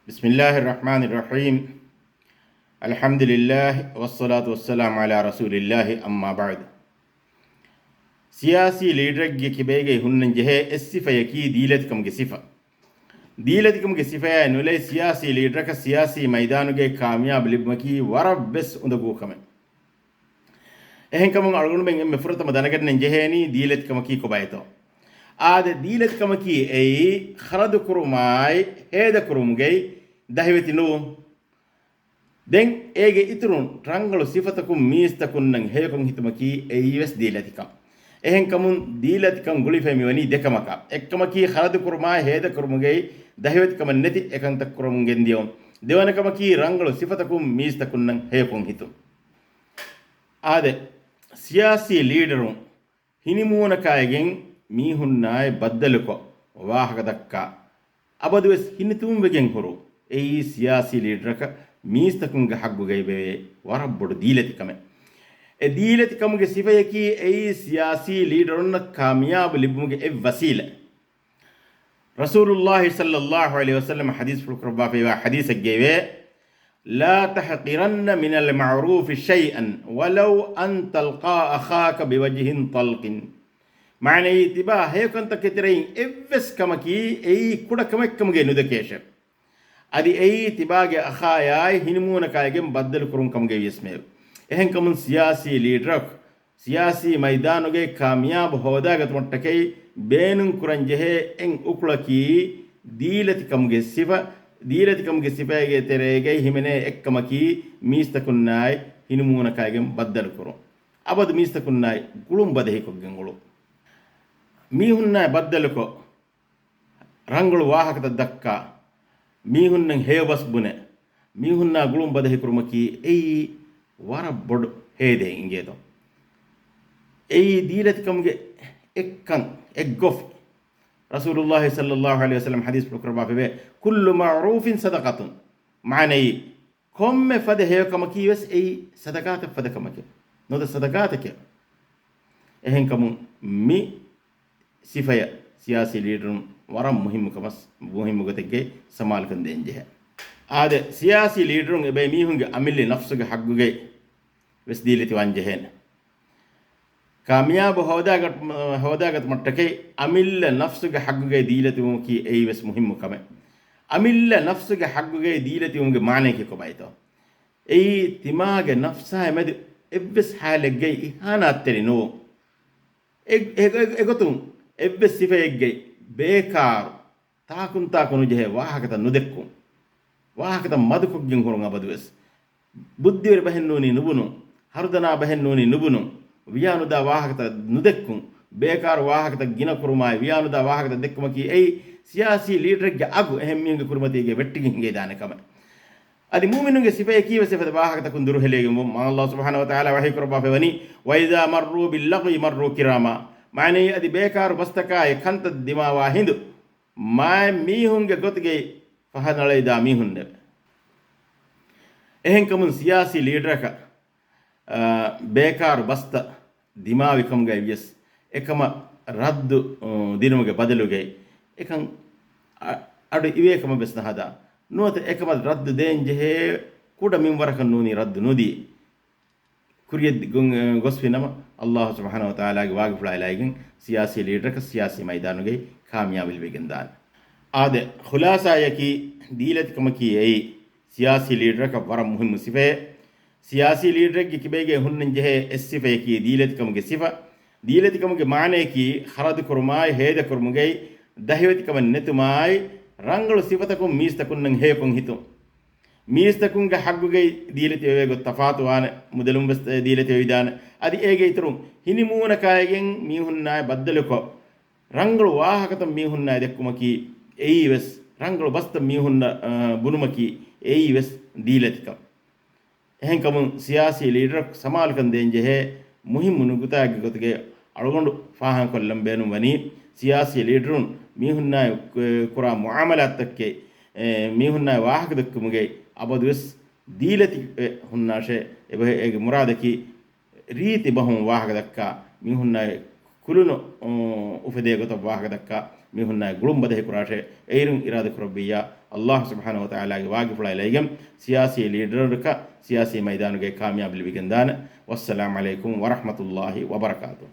بسم الله الرحمن الرحيم. الحمد لله والصلاة والسلام على رسول الله أما بعد. سياسي ليدرك كبيرة هن جه الصفة يكي ديلتكم كصفة ديلتكم كصفة نولي سياسي ليدرك سياسي ميدانو جه كامياب لبمكي ورب بس اندقو كمان إهن كمان أرجون بين مفروض مدانك نجهني ديلتكم كي كبايتو آد ديلتكم كي أي خرد كروماي هذا كرومجي دهوتي نو den ege iturun rangalu sifatakum miistakum nan heyakon hitumaki eyes dilatikam ehen kamun dilatikam gulifemi wani dekamaka ekkamaki khaladu kurma heda kurmugei dahiwetikam neti ekanta kurmungen diyon dewanakam rangalu sifatakum miistakum nan heyakon hitum ade siyasi leaderun hinimuna kayegen mihunnaay baddaluko wahaka dakka abaduwes hinitum wegen horo ei siyasi leaderaka ميستكون حقو جايبه وربور ديلتي كمان ديلتي كم جسيفة يكي أي سياسي ليدرنا كامياب لبمج وسيلة رسول الله صلى الله عليه وسلم حديث في القربة في حديث الجايبه لا تحقرن من المعروف شيئا ولو أن تلقى أخاك بوجه طلق معنى يتباه هيك أنت كترين إفس كمكي أي كودا كم جينو دكيشر adi ei tibage akhayay hinmuna kaygen baddal kurun kamge yesmev ehen kamun siyasi leaderak siyasi maidanoge kamyab hodagat mottakay beenun kuran jehe en ukulaki dilati kamge sifage terege himene ekkamaki mistakunnay hinmuna kaygen baddal kurun abad mistakunnay gulum badhe koggen gulu mihunnay baddal ko rangulu wahakata dakka mihunnan heyabas bune mihunna gulum badahi kurmaki ei wara bod hede ingedo ei dilat kamge ekkan eggof rasulullah sallallahu alaihi wasallam hadith prokraba be kullu ma'rufin sadaqatun maani komme fade heyo kamaki wes ei sadaqat fade kamaki no da sadaqat ke ehen kamun mi sifaya siyasi leaderun waram muhim gotege samal kan denje ade siyasi leaderun ebe mihunge amille nafsuge hagguge wesdileti wanje hen kamyab hodagat mattake amille nafsuge hagguge dileti umki ei wes muhim kame amille nafsuge hagguge dileti umge maane ke ko bayto ei timage nafsa emed ebbes halege ihanat terino egotum ebbes sifege ಬೇಕಾರ ತಾಕುನು ಜೆ ವಾಹಕತ ನುದೆಕ್ಕು ವಾಹಕತ ಮದುಕೊಗ್ಗಿಂ ಹೊರಂಗ ಬದುವೆಸ್ ಬುದ್ಧಿವರ ಬಹೆನ್ನೂನಿ ನುಬುನು ಹರ್ದನಾ ಬಹೆನ್ನೂನಿ ನುಬುನು ವಿಯಾನುದ ವಾಹಕತ ನುದೆಕ್ಕು ಬೇಕಾರ ವಾಹಕತ ಗಿನ ಕುರುಮಾಯ ವಿಯಾನುದ ವಾಹಕತ ದೆಕ್ಕುಮಕಿ ಐ ಸಿಯಾಸಿ ಲೀಡರ್ಗೆ ಆಗು ಎಹೆಮ್ಮಿಂಗೆ ಕುರುಮತಿಗೆ ವೆಟ್ಟಿಗೆ ಹಿಂಗೆ ದಾನೆ ಕಮ ಅದಿ ಮೂಮಿನುಗೆ ಸಿಫೆ ಕೀವ ಸಿಫದ ವಾಹಕತ ಕುಂದುರು ಹೆಲೆಗೆ ಅಲ್ಲಾಹ್ ಸುಬ್ಹಾನಹು ವ ತಆಲಾ ವಹಿ ಕುರಬಾ ಫೆವನಿ ವೈದಾ ಮರ್ರು ಬಿಲ್ಲಗ್ವಿ ಮರ್ರು ಕಿರಾಮಾ माने अदि बेकार बस्तकाय खंत दिमावा हिंदु माय मीहुंगे गोतगे फहनळे दा मीहुंने एहन कमुन सियासी लीडर का बेकार बस्त दिमावी कम गए यस एकम रद्द दिनमुगे बदलुगे एकं अडु इवे कम बेस्न हदा नोत एकम रद्द देंजे कुड मिंवरक नूनी रद्द नुदी कुरियद गोस्फिनम अल्लाह सुब्हानहु व तआला वागफुल इलाइगिन सियासी लीडर का सियासी मैदान गई कामयाबिल बेगंदान आदे खुलासा यकी दीलत कमकी ऐ सियासी लीडर का वरम मुहिम सिफे सियासी लीडर की किबेगे हुन्न जहे सिफे की दीलत कम के माने की खरद कुरमाय हेद कुरमुगै दहिवत कम नेतुमाय रंगल सिफतकुम मीस्तकुन हे कुं हितु ಮೀಸ್ತಕುಂಗೆ ಹಗ್ಗುಗೆ ದೀಲತಿ ವೇಗೊ ತಫಾತುವಾನ ಮುದಲುಂ ಬಸ್ ದೀಲತಿ ವಿಧಾನ ಅದಿ ಏಗೆ ಇತರು ಹಿನಿಮೂನ ಕಾಯಗೆಂ ಮೀಹುನ್ನಾಯ ಬದ್ದಲುಕೊ ರಂಗಳು ವಾಹಕತ ಮೀಹುನ್ನಾಯ ದೆಕ್ಕುಮಕಿ ಏಯಿ ವೆಸ್ ರಂಗಳು ಬಸ್ತ ಮೀಹುನ್ನ ಬುನುಮಕಿ ಏಯಿ ವೆಸ್ ದೀಲತಿಕ එහෙන් කමුන් සියාසී ලීඩර් සමාල්කන් දෙන්ජෙ හේ මුහිම් මුනුගුතාගේ ගොතගේ අලගොඬු ෆාහන් කොල්ලම් බේනු වනි සියාසී ලීඩරුන් මීහුන්නාය කුරා මුආමලාත් තක්කේ මීහුන්නාය වාහක දක්කුමුගේ අබදුස් දීලති හුන්නාෂේ එබේ ඒගේ මුරාදකි රීති බහුම් වාහක දක්කා මීහුන්නාය كلنا وفديه قطب واحد دكا ميهنا قلوم بده كراشه ايرن إرادة كربية الله سبحانه وتعالى واقف لا إليهم سياسي ليدرك سياسي ميدان كامياب اللي بيجندان والسلام عليكم ورحمة الله وبركاته.